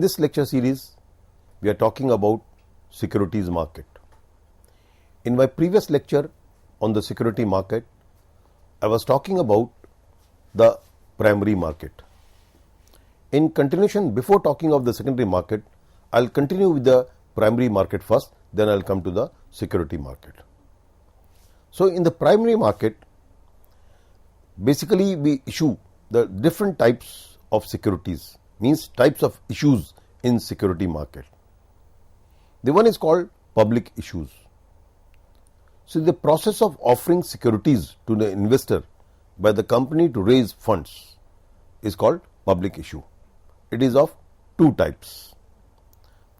this lecture series, we are talking about securities market. In my previous lecture on the security market, I was talking about the primary market. In continuation, before talking of the secondary market, I'll continue with the primary market first, then I'll come to the security market. So in the primary market, basically we issue the different types of securities, means types of issues in security market. The one is called public issues. So the process of offering securities to the investor by the company to raise funds is called public issue. It is of two types.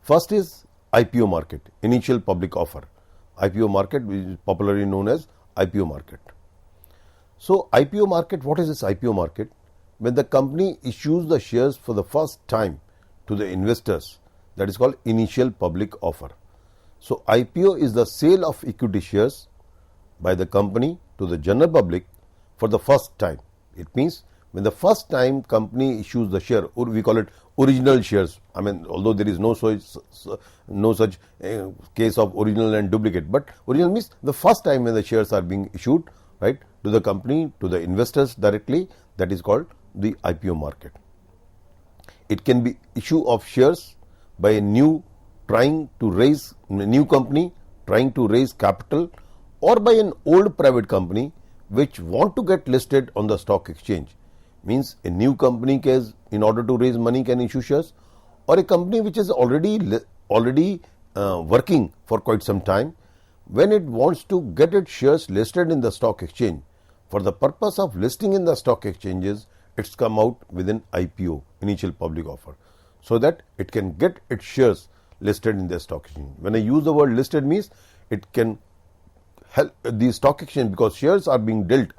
First is IPO market, initial public offer. IPO market, which is popularly known as IPO market. So IPO market, what is this IPO market? When the company issues the shares for the first time to the investors, that is called initial public offer. So IPO is the sale of equity shares by the company to the general public for the first time. It means when the first time company issues the share, or we call it original shares. I mean, although there is no such case of original and duplicate, but original means the first time when the shares are being issued, right, to the company, to the investors directly, that is called the IPO market. It can be issue of shares by a new company trying to raise capital, or by an old private company which want to get listed on the stock exchange. Means a new company can, in order to raise money, can issue shares, or a company which is already working for quite some time, when it wants to get its shares listed in the stock exchange, for the purpose of listing in the stock exchanges, it's come out with an IPO, initial public offer, so that it can get its shares listed in the stock exchange. When I use the word listed, means it can help the stock exchange, because shares are being dealt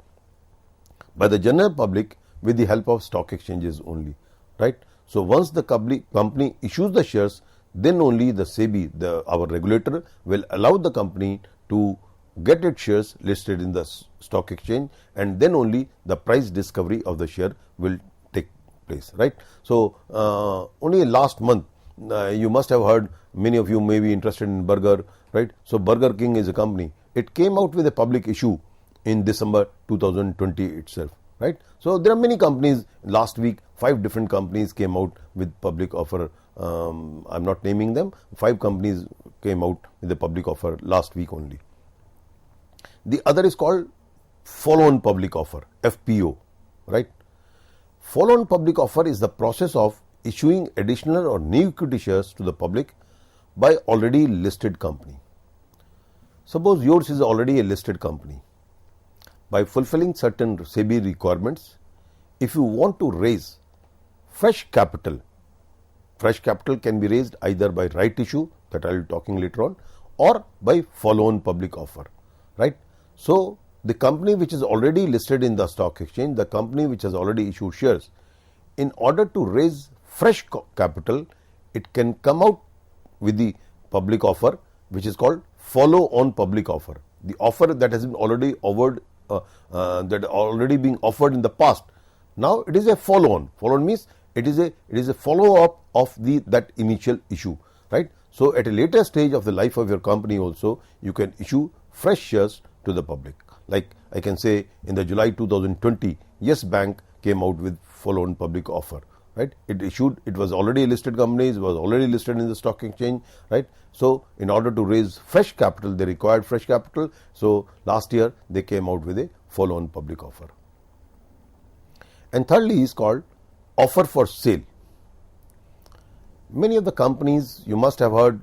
by the general public with the help of stock exchanges only, right? So once the company issues the shares, then only the SEBI, our regulator, will allow the company to get its shares listed in the stock exchange, and then only the price discovery of the share will take place, right? So only last month, you must have heard, many of you may be interested in Burger, right? So Burger King is a company. It came out with a public issue in December 2020 itself, right? So there are many companies. Last week, 5 different companies came out with public offer. I'm not naming them. 5 companies came out with the public offer last week only. The other is called follow-on public offer, FPO, right? Follow-on public offer is the process of issuing additional or new equity shares to the public by already listed company. Suppose yours is already a listed company. By fulfilling certain SEBI requirements, if you want to raise fresh capital can be raised either by right issue, that I will be talking later on, or by follow-on public offer, right? So the company which is already listed in the stock exchange, the company which has already issued shares, in order to raise fresh capital, it can come out with the public offer, which is called follow-on public offer. The offer that has been already offered, being offered in the past. Now it is a follow-on. Follow-on means it is a follow-up of that initial issue, right? So at a later stage of the life of your company also, you can issue fresh shares to the public. Like I can say, in the July 2020, Yes Bank came out with follow-on public offer, right? It was already a listed company, it was already listed in the stock exchange, right? So in order to raise fresh capital, they required fresh capital. So last year they came out with a follow-on public offer. And thirdly is called offer for sale. Many of the companies you must have heard,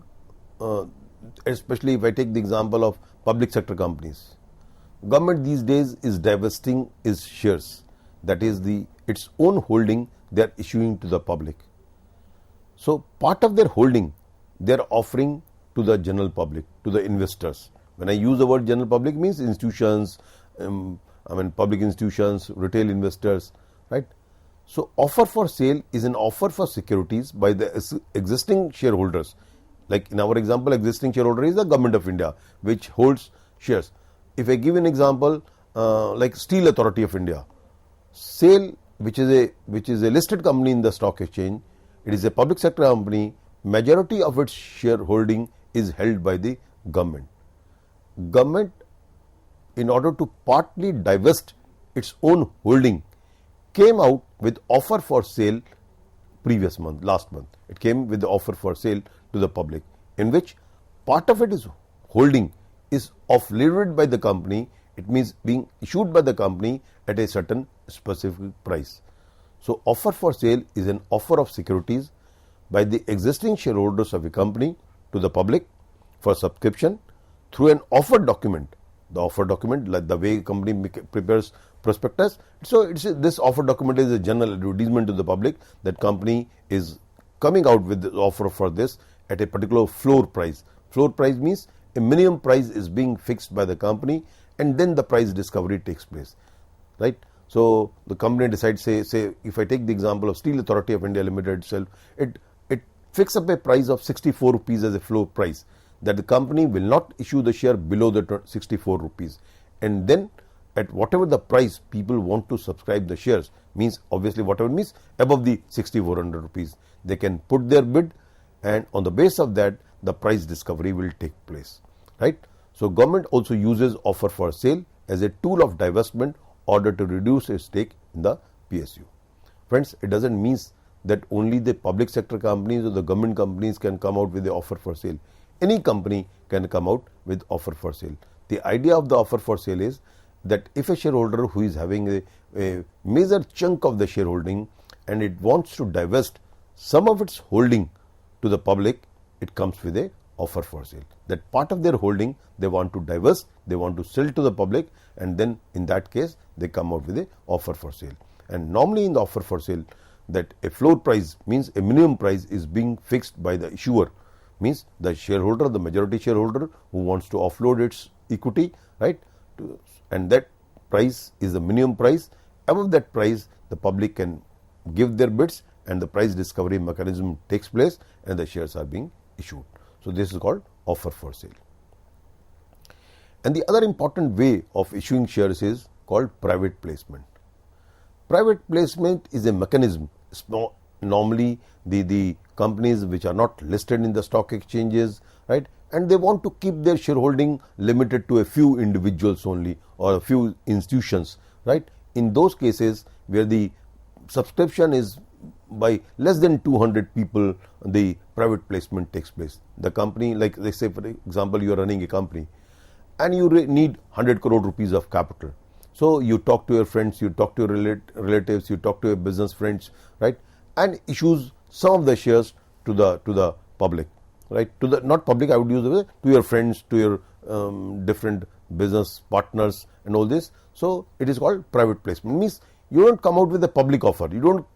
especially if I take the example of public sector companies. Government these days is divesting its shares, that is its own holding they are issuing to the public. So part of their holding they are offering to the general public, to the investors. When I use the word general public, means institutions, public institutions, retail investors, right? So offer for sale is an offer for securities by the existing shareholders. Like in our example, existing shareholder is the Government of India, which holds shares. If I give an example, like Steel Authority of India, SAIL, which is a listed company in the stock exchange, it is a public sector company, majority of its shareholding is held by the government. Government, in order to partly divest its own holding, came out with offer for sale last month. It came with the offer for sale to the public, in which part of it is holding is offloaded by the company. It means being issued by the company at a certain specific price. So offer for sale is an offer of securities by the existing shareholders of a company to the public for subscription through an offer document. The offer document, like the way company prepares prospectus. So this offer document is a general advertisement to the public that company is coming out with the offer for this at a particular floor price. Floor price means a minimum price is being fixed by the company, and then the price discovery takes place, right? So the company decides, say if I take the example of Steel Authority of India Limited itself, it fixes up a price of 64 rupees as a floor price, that the company will not issue the share below the 64 rupees, and then at whatever the price people want to subscribe the shares, means obviously whatever means above the 6400 rupees, they can put their bid, and on the basis of that the price discovery will take place, right? So government also uses offer for sale as a tool of divestment order to reduce its stake in the PSU. Friends, it doesn't mean that only the public sector companies or the government companies can come out with the offer for sale. Any company can come out with offer for sale. The idea of the offer for sale is that if a shareholder who is having a major chunk of the shareholding and it wants to divest some of its holding to the public, it comes with a offer for sale. That part of their holding they want to divest, they want to sell to the public, and then in that case they come out with a offer for sale. And normally in the offer for sale, that a floor price means a minimum price is being fixed by the issuer, means the shareholder, the majority shareholder who wants to offload its equity, right? And that price is the minimum price. Above that price the public can give their bids, and the price discovery mechanism takes place and the shares are being issued. So this is called offer for sale. And the other important way of issuing shares is called private placement. Private placement is a mechanism. Normally the companies which are not listed in the stock exchanges, right, and they want to keep their shareholding limited to a few individuals only or a few institutions, right? In those cases where the subscription is by less than 200 people, the private placement takes place. The company, like they say for example you are running a company and you need 100 crore rupees of capital. So you talk to your friends, you talk to your relatives, you talk to your business friends, right, and issues some of the shares to the public, right? To the not public, I would use the way, to your friends, to your different business partners and all this. So it is called private placement. Means you don't come out with a public offer. You don't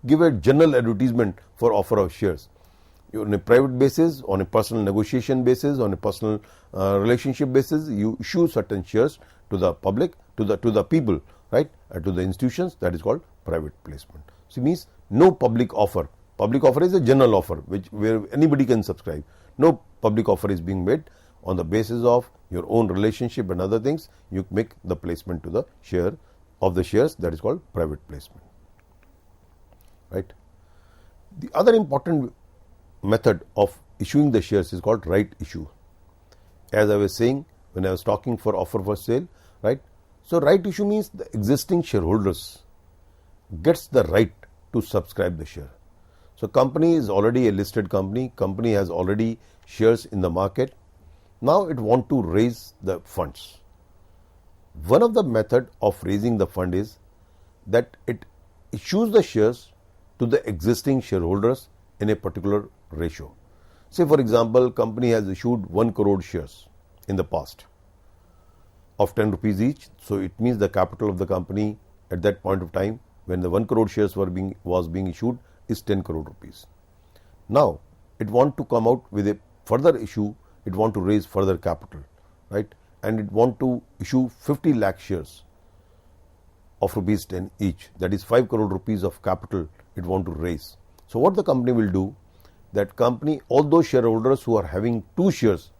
give a general advertisement for offer of shares. You, on a private basis, on a personal negotiation basis, on a personal relationship basis, you issue certain shares to the public, to the people, right, to the institutions. That is called private placement. So it means no public offer. Public offer is a general offer where anybody can subscribe. No public offer is being made. On the basis of your own relationship and other things, you make the placement to the share of the shares. That is called private placement, right? The other important method of issuing the shares is called right issue. As I was saying when I was talking for offer for sale, right? So right issue means the existing shareholders gets the right to subscribe the share. So company is already a listed company. Company has already shares in the market. Now it want to raise the funds. One of the method of raising the fund is that it issues the shares to the existing shareholders in a particular ratio. Say for example, company has issued 1 crore shares in the past of 10 rupees each. So it means the capital of the company at that point of time when the 1 crore shares was being issued is 10 crore rupees. Now it want to come out with a further issue. It want to raise further capital, right? And it want to issue 50 lakh shares of rupees 10 each. That is 5 crore rupees of capital it want to raise. So what the company will do, that company, all those shareholders who are having 2 shares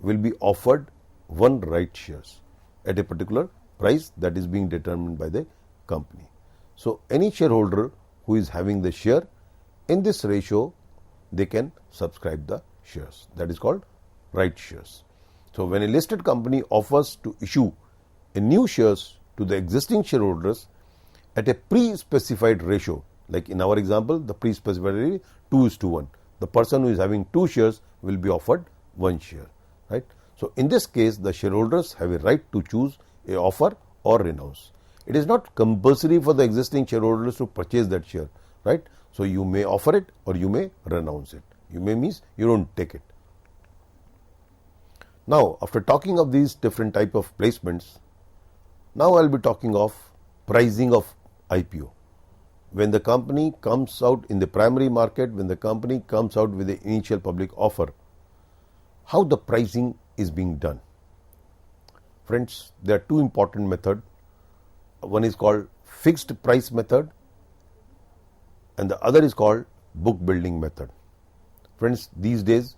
will be offered 1 right shares at a particular price that is being determined by the company. So any shareholder who is having the share in this ratio they can subscribe the shares. That is called right shares. So when a listed company offers to issue a new shares to the existing shareholders at a pre-specified ratio, like in our example, the pre-specified ratio 2:1. The person who is having 2 shares will be offered 1 share, right? So in this case, the shareholders have a right to choose a offer or renounce. It is not compulsory for the existing shareholders to purchase that share, right? So you may offer it or you may renounce it. You may means you don't take it. Now, after talking of these different type of placements, now I will be talking of pricing of IPO. When the company comes out in the primary market, when the company comes out with the initial public offer, how the pricing is being done. Friends, there are 2 important methods. One is called fixed price method and the other is called book building method. Friends, these days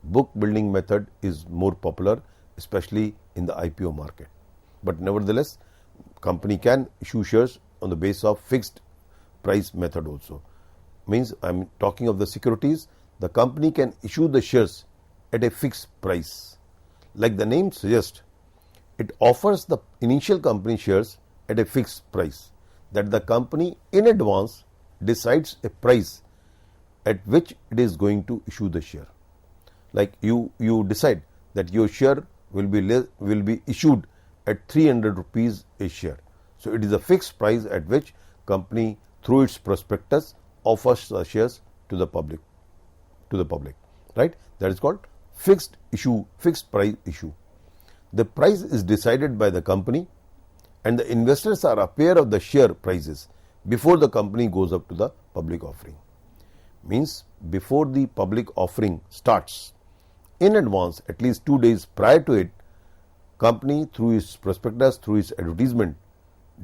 book building method is more popular, especially in the IPO market. But nevertheless, company can issue shares on the basis of fixed price method also. Means I am talking of the securities. The company can issue the shares at a fixed price. Like the name suggests, it offers the initial company shares at a fixed price, that the company in advance decides a price at which it is going to issue the share. Like you decide that your share will be issued at 300 rupees a share. So it is a fixed price at which company through its prospectus offers the shares to the public, right? That is called fixed price issue. The price is decided by the company and the investors are aware of the share prices before the company goes up to the public offering. Means before the public offering starts, in advance, at least 2 days prior to it, company through its prospectus, through its advertisement,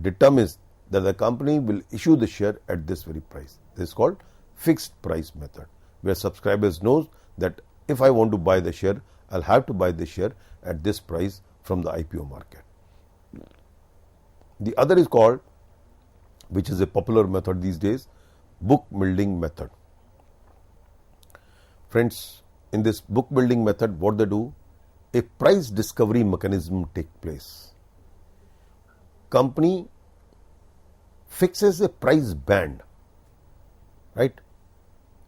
determines that the company will issue the share at this very price. This is called fixed price method, where subscribers knows that if I want to buy the share, I'll have to buy the share at this price from the IPO market. The other is called, which is a popular method these days, book building method. Friends, in this book building method, what they do, a price discovery mechanism takes place. Company fixes a price band, right?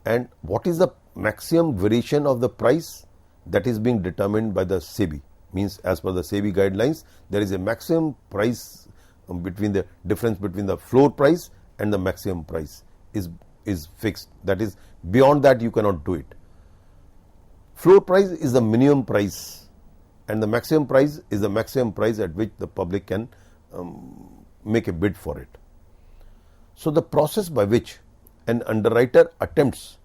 And what is the maximum variation of the price? That is being determined by the SEBI. Means as per the SEBI guidelines, there is a maximum price between the difference between the floor price and the maximum price is fixed. That is, beyond that you cannot do it. Floor price is the minimum price and the maximum price is the maximum price at which the public can make a bid for it. So the process by which an underwriter attempts,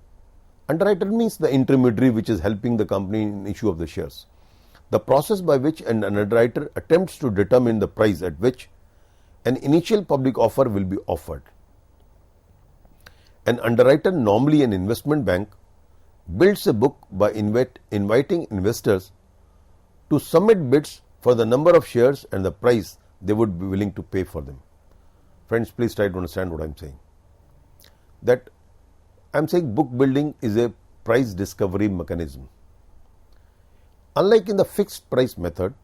underwriter means the intermediary which is helping the company in issue of the shares. The process by which an underwriter attempts to determine the price at which an initial public offer will be offered. An underwriter, normally an investment bank, builds a book by inviting investors to submit bids for the number of shares and the price they would be willing to pay for them. Friends, please try to understand what I am saying. That I am saying book building is a price discovery mechanism. Unlike in the fixed price method,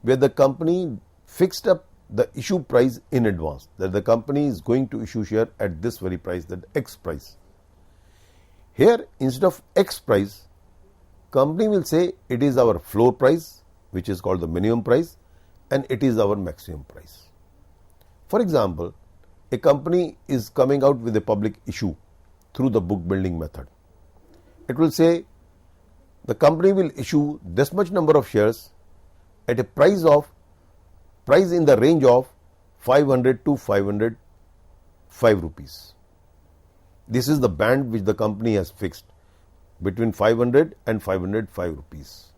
where the company fixed up the issue price in advance, that the company is going to issue share at this very price, that X price. Here, instead of X price, company will say it is our floor price, which is called the minimum price, and it is our maximum price. For example, a company is coming out with a public issue through the book building method. It will say the company will issue this much number of shares at a price in the range of 500 to 505 rupees. This is the band which the company has fixed between 500 and 505 rupees.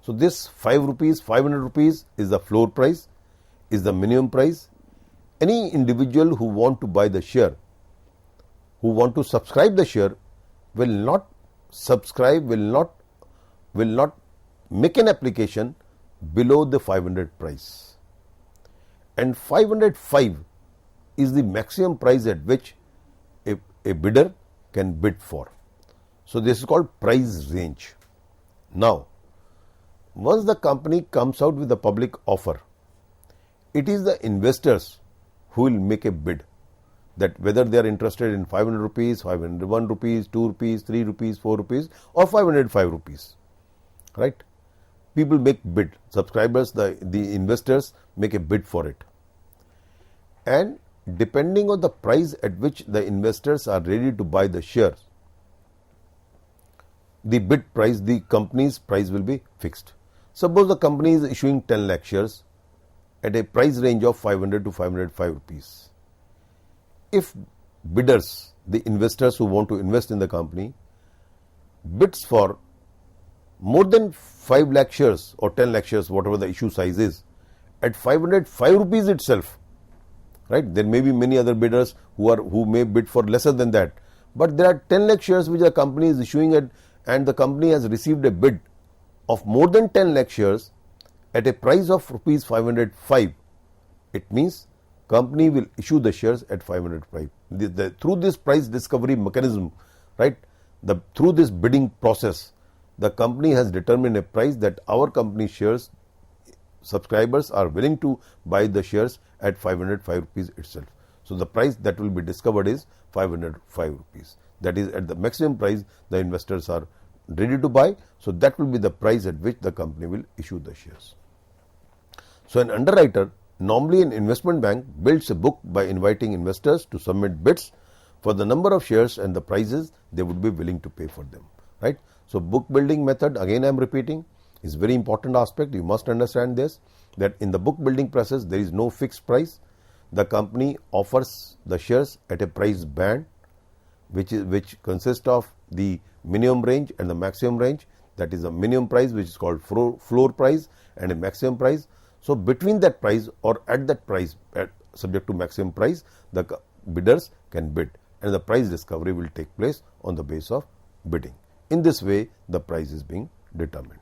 So this 5 rupees, 500 rupees is the floor price, is the minimum price. Any individual who want to buy the share, who want to subscribe the share, will not subscribe, will not make an application below the 500 price. And 505 is the maximum price at which a bidder can bid for. So this is called price range. Now, once the company comes out with a public offer, it is the investors who will make a bid, that whether they are interested in 500 rupees, 501 rupees, 2 rupees, 3 rupees, 4 rupees or 505 rupees. Right? People make bid. Subscribers, the investors make a bid for it. And depending on the price at which the investors are ready to buy the shares, the bid price, the company's price will be fixed. Suppose the company is issuing 10 lakh shares at a price range of 500 to 505 rupees. If bidders, the investors who want to invest in the company, bids for more than 5 lakh shares or 10 lakh shares, whatever the issue size is, at 505 rupees itself, right? There may be many other bidders who may bid for lesser than that, but there are 10 lakh shares which the company is issuing at, and the company has received a bid of more than 10 lakh shares at a price of rupees 505. It means company will issue the shares at 505. Through this price discovery mechanism, right? Through this bidding process, the company has determined a price that our company shares subscribers are willing to buy the shares at 505 rupees itself. So the price that will be discovered is 505 rupees. That is at the maximum price the investors are ready to buy. So that will be the price at which the company will issue the shares. So an underwriter, normally an investment bank, builds a book by inviting investors to submit bids for the number of shares and the prices they would be willing to pay for them. Right? So book building method, again I am repeating, is very important aspect. You must understand this, that in the book building process there is no fixed price. The company offers the shares at a price band which consists of the minimum range and the maximum range. That is a minimum price which is called floor price and a maximum price. So between that price or at that price, subject to maximum price, the bidders can bid, and the price discovery will take place on the basis of bidding. In this way the price is being determined.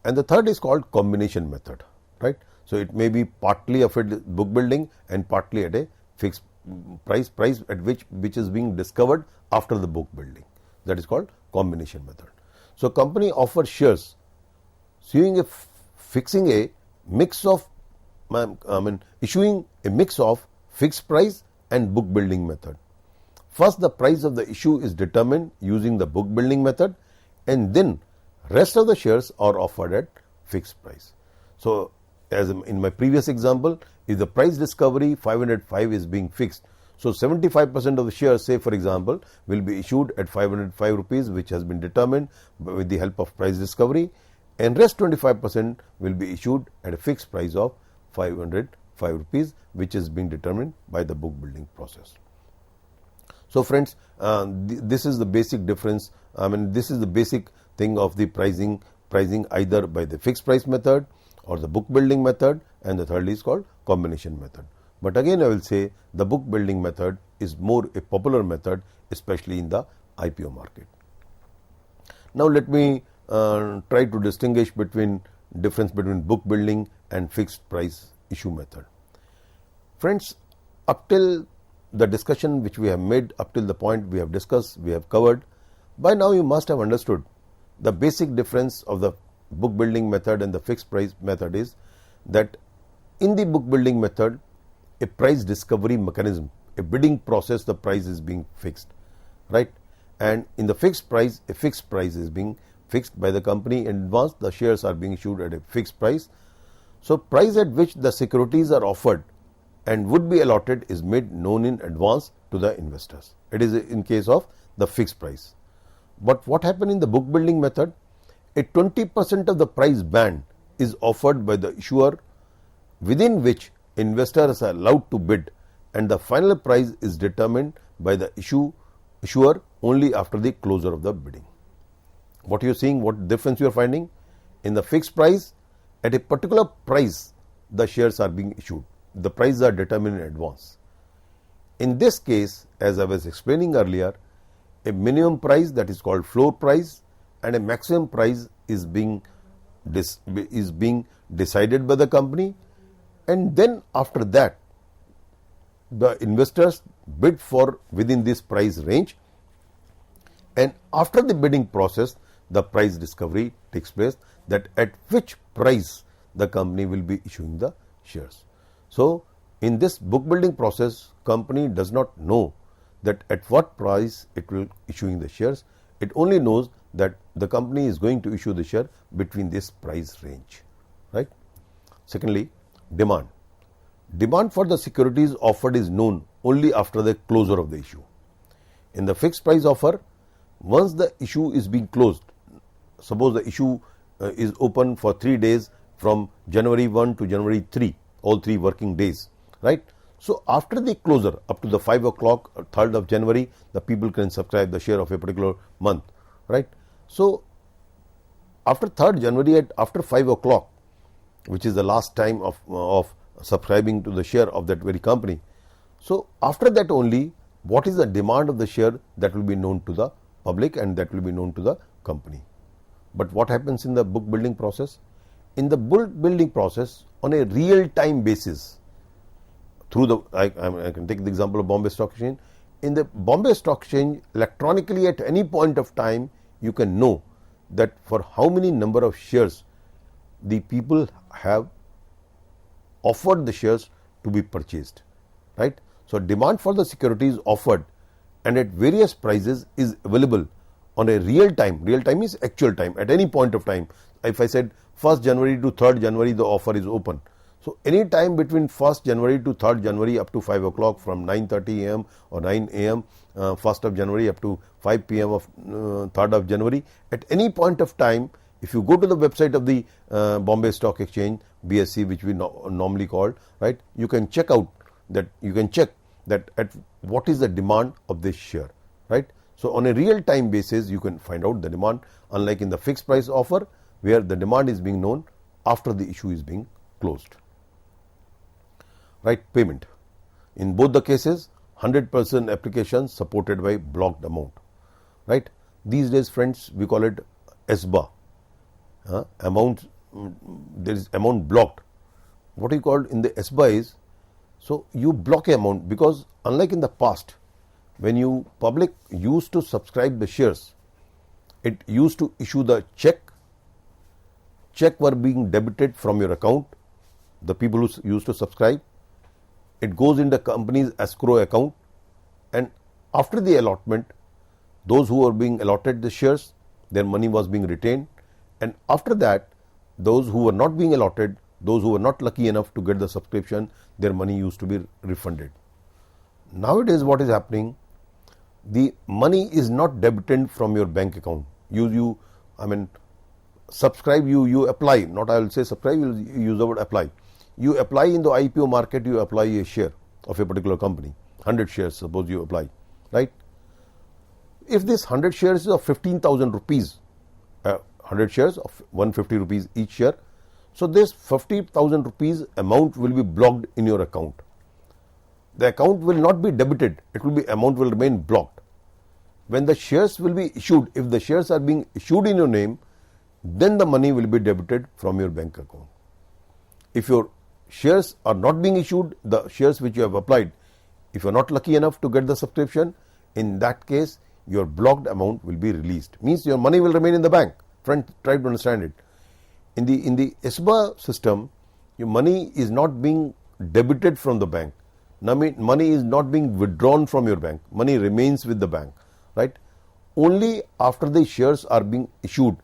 And the third is called combination method, right? So it may be partly of a book building and partly at a fixed price at which is being discovered after the book building. That is called combination method. So company offers shares issuing a mix of fixed price and book building method. First, the price of the issue is determined using the book building method, and then rest of the shares are offered at fixed price. So as in my previous example, if the price discovery 505 is being fixed, so 75% of the shares, say for example, will be issued at 505 rupees, which has been determined with the help of price discovery, and rest 25% will be issued at a fixed price of 505 rupees, which is being determined by the book building process. So friends, this is the basic difference. This is the basic thing of the pricing either by the fixed price method or the book building method, and the third is called combination method. But again I will say the book building method is more a popular method, especially in the IPO market. Now let me try to distinguish difference between book building and fixed price issue method. Friends, up till the discussion which we have made, up till the point we have discussed, we have covered, by now you must have understood the basic difference of the book building method and the fixed price method is that in the book building method, a price discovery mechanism, a bidding process, the price is being fixed, right? And in the fixed price, a fixed price is being fixed by the company in advance. The shares are being issued at a fixed price. So price at which the securities are offered and would be allotted is made known in advance to the investors. It is in case of the fixed price. But what happened in the book building method? A 20% of the price band is offered by the issuer, within which investors are allowed to bid, and the final price is determined by the issuer only after the closure of the bidding. What you are seeing, what difference you are finding? In the fixed price, at a particular price, the shares are being issued. The prices are determined in advance. In this case, as I was explaining earlier, a minimum price, that is called floor price, and a maximum price is being decided by the company, and then after that the investors bid for within this price range, and after the bidding process the price discovery takes place, that at which price the company will be issuing the shares. So in this book building process, company does not know that at what price it will issuing the shares. It only knows that the company is going to issue the share between this price range, right? Secondly, demand. Demand for the securities offered is known only after the closure of the issue. In the fixed price offer, once the issue is being closed, suppose the issue is open for 3 days from January 1 to January 3, all 3 working days, right? So after the closure up to the 5 o'clock, 3rd of January, the people can subscribe the share of a particular month, right? So after 3rd January at after 5 o'clock, which is the last time of subscribing to the share of that very company. So after that only, what is the demand of the share, that will be known to the public and that will be known to the company. But what happens in the book building process? In the book building process, on a real time basis, through the I can take the example of Bombay Stock Exchange. In the Bombay Stock Exchange, electronically at any point of time you can know that for how many number of shares the people have offered the shares to be purchased, right? So demand for the securities offered and at various prices is available on a real time is actual time, at any point of time. If I said 1st January to 3rd January the offer is open, so any time between 1st January to 3rd January up to 5 o'clock, from 9:30 am or 9 am 1st of January up to 5 pm of 3rd of January, at any point of time, if you go to the website of the Bombay Stock Exchange, BSE, which we normally call, right, you can check out that, you can check that at what is the demand of this share, right? So on a real time basis you can find out the demand, unlike in the fixed price offer where the demand is being known after the issue is being closed. Right, payment. In both the cases, 100% applications supported by blocked amount, right? These days, friends, we call it SBA. Amount, there is amount blocked. What you call in the SBA is, so you block amount, because unlike in the past, when you public used to subscribe the shares, it used to issue the check were being debited from your account, the people who used to subscribe, it goes in the company's escrow account, and after the allotment, those who were being allotted the shares, their money was being retained, and after that, those who were not being allotted, those who were not lucky enough to get the subscription, their money used to be refunded. Nowadays what is happening, the money is not debited from your bank account. Subscribe, you apply, not I will say subscribe, you use the word apply. You apply in the IPO market, you apply a share of a particular company, 100 shares suppose you apply, right? If this 100 shares is of 15,000 rupees, 100 shares of 150 rupees each share, so this 50,000 rupees amount will be blocked in your account. The account will not be debited, amount will remain blocked. When the shares will be issued, if the shares are being issued in your name, then the money will be debited from your bank account. If your shares are not being issued, the shares which you have applied, if you are not lucky enough to get the subscription, in that case your blocked amount will be released. Means your money will remain in the bank. Friend, try to understand it. In the SBA system, your money is not being debited from the bank. Money is not being withdrawn from your bank. Money remains with the bank, right? Only after the shares are being issued,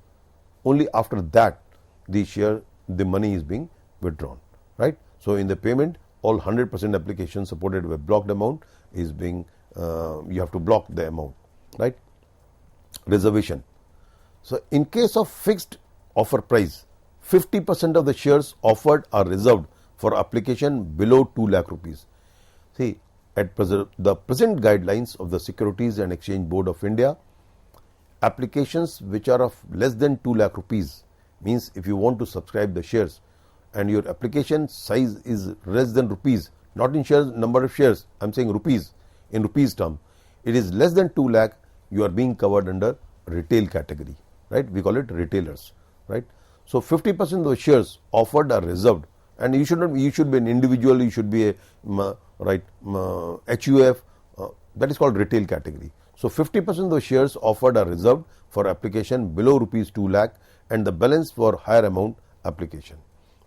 only after that the money is being withdrawn, right? So in the payment, all 100% applications supported with blocked amount is being, you have to block the amount, right? Reservation. So in case of fixed offer price, 50% of the shares offered are reserved for application below 2 lakh rupees. See, at the present guidelines of the Securities and Exchange Board of India, applications which are of less than 2 lakh rupees, means if you want to subscribe the shares and your application size is less than rupees, not in shares, number of shares, I am saying rupees, in rupees term, it is less than 2 lakh, you are being covered under retail category, right? We call it retailers, right? So 50% of the shares offered are reserved, and you should be an individual, you should be a right, HUF, that is called retail category. So 50% of the shares offered are reserved for application below rupees 2 lakh and the balance for higher amount application.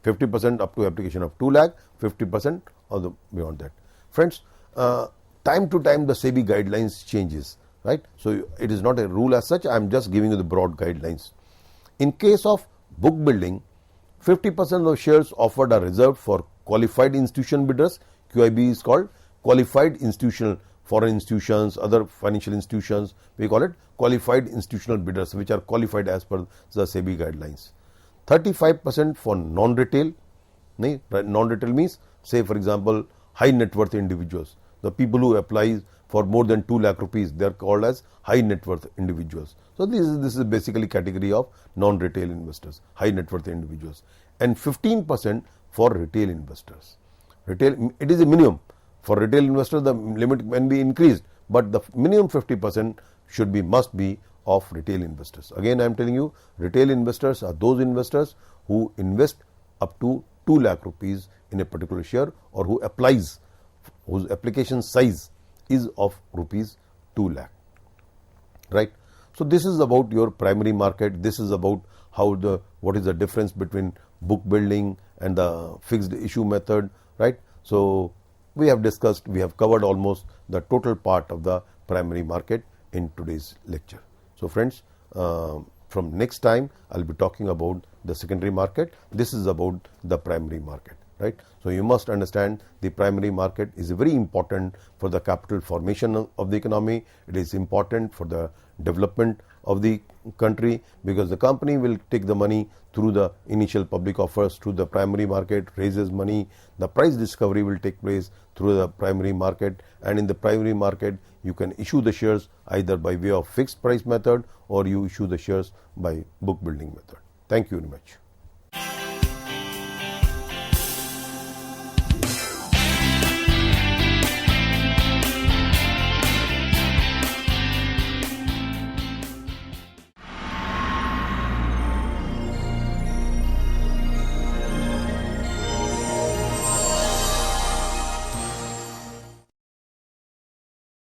50% up to application of 2 lakh, 50% of the beyond that. Friends, time to time the SEBI guidelines changes, right? So it is not a rule as such, I am just giving you the broad guidelines. In case of book building, 50% of shares offered are reserved for qualified institution bidders. QIB is called qualified institutional, foreign institutions, other financial institutions, we call it qualified institutional bidders, which are qualified as per the SEBI guidelines. 35% for non-retail. Non-retail means, say for example, high net worth individuals. The people who apply for more than 2 lakh rupees, they are called as high net worth individuals. So this is basically category of non-retail investors, high net worth individuals, and 15% for retail investors. Retail, it is a minimum. For retail investors, the limit can be increased, but the minimum 50% must be of retail investors. Again, I am telling you, retail investors are those investors who invest up to 2 lakh rupees in a particular share, or who applies, whose application size is of rupees 2 lakh. Right. So this is about your primary market. This is about what is the difference between book building and the fixed issue method. Right. So we have discussed, we have covered almost the total part of the primary market in today's lecture. So friends, from next time I will be talking about the secondary market. This is about the primary market, right? So you must understand the primary market is very important for the capital formation of the economy. It is important for the development of the country, because the company will take the money through the initial public offers, through the primary market, raises money. The price discovery will take place through the primary market, and in the primary market you can issue the shares either by way of fixed price method, or you issue the shares by book building method. Thank you very much.